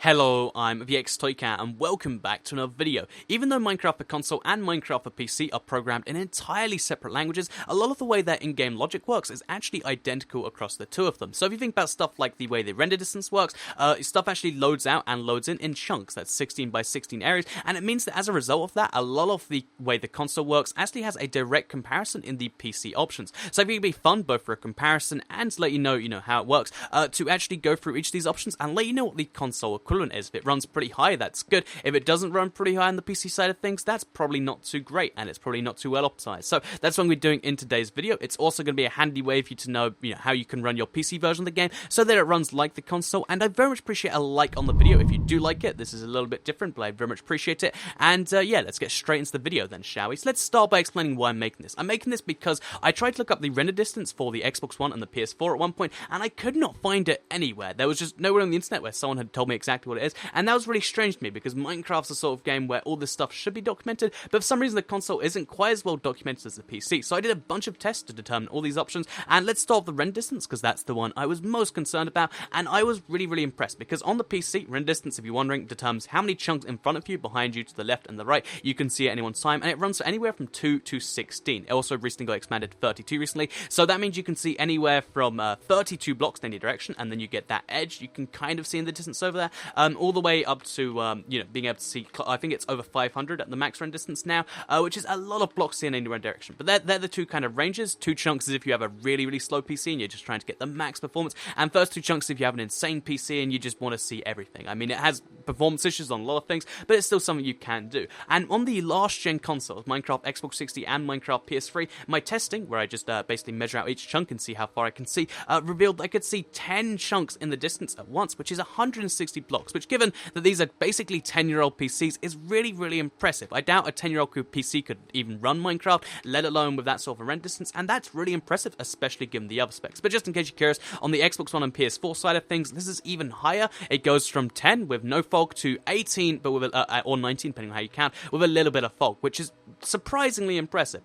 Hello, I'm VXToyCat and welcome back to another video. Even though Minecraft for console and Minecraft for PC are programmed in entirely separate languages, a lot of the way their in-game logic works is actually identical across the two of them. So if you think about stuff like the way the render distance works, stuff actually loads out and loads in chunks. That's 16 by 16 areas, and it means that as a result of that, a lot of the way the console works actually has a direct comparison in the PC options. So I think it'd be fun, both for a comparison and to let you know how it works, to actually go through each of these options and let you know what the console equivalent is. If it runs pretty high, that's good. If it doesn't run pretty high on the PC side of things, that's probably not too great, and it's probably not too well optimized. So that's what we're doing in today's video. It's also going to be a handy way for you to know, how you can run your PC version of the game so that it runs like the console. And I very much appreciate a like on the video if you do like it. This is a little bit different, but I very much appreciate it. And yeah, let's get straight into the video then, shall we? So let's start by explaining why I'm making this. I'm making this because I tried to look up the render distance for the Xbox One and the PS4 at one point, and I could not find it anywhere. There was just nowhere on the internet where someone had told me exactly what it is, and that was really strange to me because Minecraft's the sort of game where all this stuff should be documented, but for some reason the console isn't quite as well documented as the PC. So I did a bunch of tests to determine all these options, and let's start with the render distance because that's the one I was most concerned about, and I was really impressed because on the PC, render distance, if you're wondering, determines how many chunks in front of you, behind you, to the left and the right you can see at any one time, and it runs for anywhere from 2 to 16. It also recently got expanded to 32 recently, so that means you can see anywhere from 32 blocks in any direction, and then you get that edge you can kind of see in the distance over there, all the way up to being able to see, I think it's over 500 at the max render distance now, which is a lot of blocks in any one direction. But they're the two kind of ranges. 2 chunks is if you have a really slow PC and you're just trying to get the max performance, and first 2 chunks if you have an insane PC and you just want to see everything. I mean, it has performance issues on a lot of things, but it's still something you can do. And on the last gen consoles, Minecraft Xbox 60 and Minecraft PS3, my testing, where I just basically measure out each chunk and see how far I can see, revealed I could see 10 chunks in the distance at once, which is 160 blocks, which, given that these are basically 10-year-old PCs, is really impressive. I doubt a 10-year-old PC could even run Minecraft, let alone with that sort of a render distance, and that's really impressive, especially given the other specs. But just in case you're curious, on the Xbox One and PS4 side of things, this is even higher. It goes from 10 with no fog to 18, but with or 19, depending on how you count, with a little bit of fog, which is surprisingly impressive.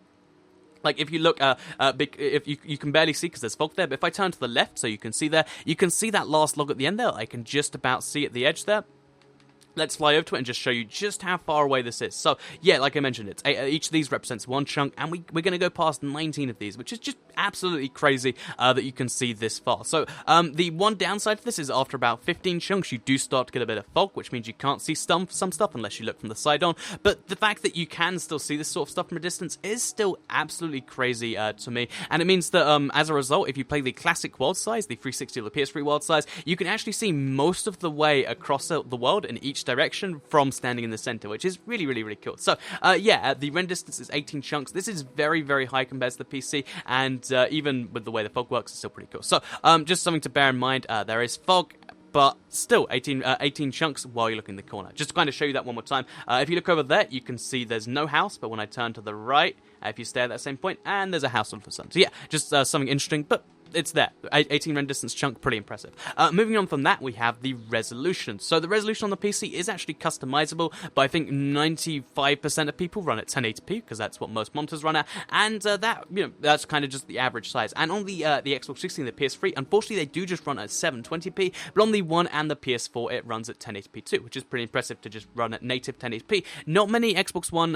Like, if you look, if you can barely see because there's fog there, but if I turn to the left so you can see there, you can see that last log at the end there. I can just about see at the edge there. Let's fly over to it and just show you just how far away this is. So, yeah, like I mentioned, each of these represents one chunk, and we're going to go past 19 of these, which is just absolutely crazy that you can see this far. So, the one downside to this is after about 15 chunks, you do start to get a bit of fog, which means you can't see some stuff unless you look from the side on. But the fact that you can still see this sort of stuff from a distance is still absolutely crazy to me. And it means that, as a result, if you play the classic world size, the 360 or the PS3 world size, you can actually see most of the way across the world in each direction from standing in the center, which is really cool. So yeah, the render distance is 18 chunks. This is very high compared to the PC, and even with the way the fog works, it's still pretty cool. So just something to bear in mind, there is fog, but still 18 chunks while you're looking in the corner. Just to kind of show you that one more time, if you look over there, you can see there's no house, but when I turn to the right, if you stay at that same point, and there's a house all of a sudden. So yeah, just something interesting, but it's there. 18 render distance chunk, pretty impressive. Moving on from that, we have the resolution. So the resolution on the PC is actually customizable, but I think 95% of people run at 1080p because that's what most monitors run at, and that's kind of just the average size. And on the Xbox 60 and the PS3, unfortunately, they do just run at 720p, but on the One and the PS4, it runs at 1080p too, which is pretty impressive to just run at native 1080p. Not many Xbox One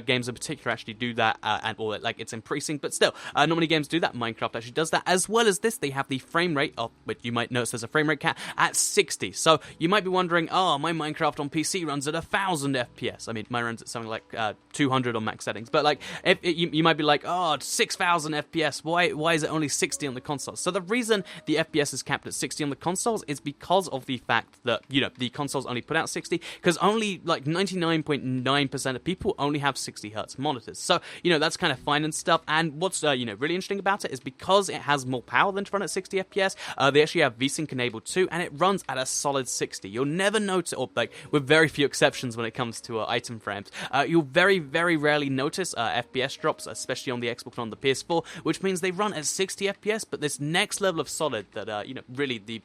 games in particular actually do that, or like it's in precinct, but still, not many games do that. Minecraft actually does that, as well as this, they have the frame rate of, which you might notice there's a frame rate cap at 60. So you might be wondering, oh, my Minecraft on PC runs at 1000 FPS. I mean, mine runs at something like 200 on max settings. But like, you might be like, oh, 6000 FPS. Why is it only 60 on the consoles? So the reason the FPS is capped at 60 on the consoles is because of the fact that the consoles only put out 60, because only like 99.9% of people only have 60 hertz monitors. So that's kind of fine and stuff. And what's really interesting about it is because it has more power than to run at 60 FPS. They actually have Vsync enabled too, and it runs at a solid 60. You'll never notice, or like with very few exceptions when it comes to item frames, you'll very rarely notice FPS drops, especially on the Xbox One and the PS4, which means they run at 60 FPS, but this next level of solid that, really the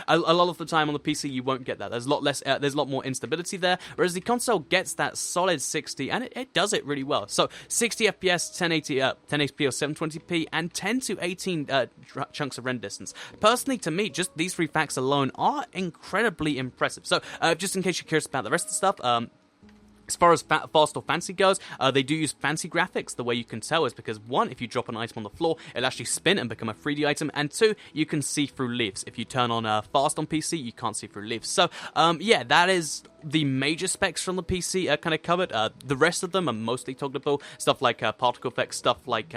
a lot of the time on the PC you won't get that. There's a lot less, there's a lot more instability there, whereas the console gets that solid 60, and it does it really well. So 60 FPS, 1080, 1080p or 720p, and 10 to 18 chunks of render distance. Personally, to me, just these three facts alone are incredibly impressive. So just in case you're curious about the rest of the stuff, as far as fast or fancy goes, they do use fancy graphics. The way you can tell is because, one, if you drop an item on the floor, it'll actually spin and become a 3D item, and two, you can see through leaves. If you turn on fast on PC, you can't see through leaves. So, yeah, that is the major specs from the PC kind of covered. The rest of them are mostly toggleable. Stuff like particle effects, stuff like...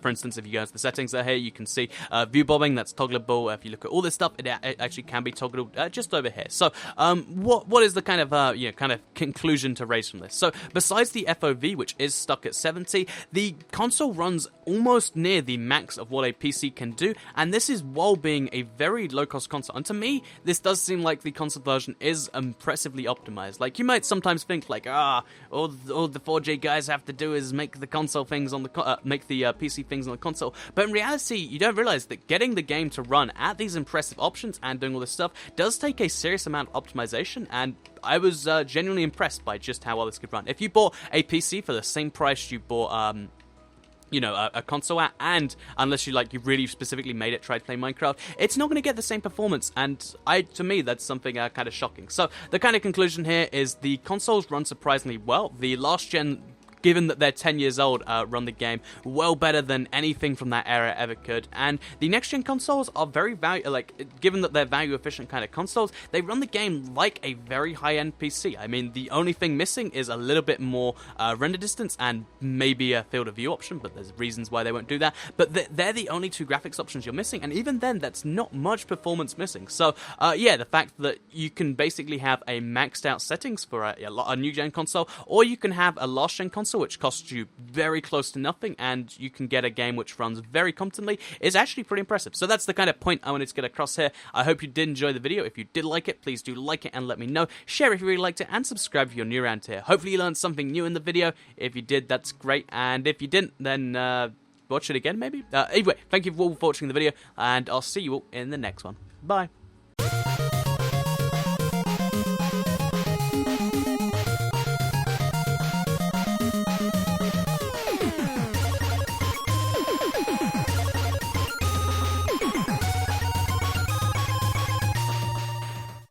for instance, if you go into the settings here, you can see view bobbing, that's toggleable. If you look at all this stuff, it actually can be toggled just over here. So, what is the kind of conclusion to raise from this? So, besides the FOV, which is stuck at 70, the console runs almost near the max of what a PC can do, and this is while being a very low-cost console. And to me, this does seem like the console version is impressively optimized. Like, you might sometimes think, like, all the 4J guys have to do is make the console things on the make the PC things on the console, but in reality you don't realize that getting the game to run at these impressive options and doing all this stuff does take a serious amount of optimization, and I was genuinely impressed by just how well this could run. If you bought a PC for the same price you bought a console at, and unless you really specifically made it try to play Minecraft, it's not going to get the same performance, and to me that's something kind of shocking. So the kind of conclusion here is the consoles run surprisingly well. The last gen, given that they're 10 years old, run the game well better than anything from that era ever could. And the next-gen consoles are very given that they're value-efficient kind of consoles, they run the game like a very high-end PC. I mean, the only thing missing is a little bit more render distance and maybe a field of view option, but there's reasons why they won't do that. But they're the only two graphics options you're missing, and even then, that's not much performance missing. So, yeah, the fact that you can basically have a maxed-out settings for a new-gen console, or you can have a last-gen console which costs you very close to nothing, and you can get a game which runs very competently, is actually pretty impressive. So that's the kind of point I wanted to get across here. I hope you did enjoy the video. If you did like it, please do like it and let me know. Share if you really liked it, and subscribe if you're new around here. Hopefully you learned something new in the video. If you did, that's great, and if you didn't, then watch it again maybe. Anyway, thank you all for watching the video, and I'll see you all in the next one. Bye.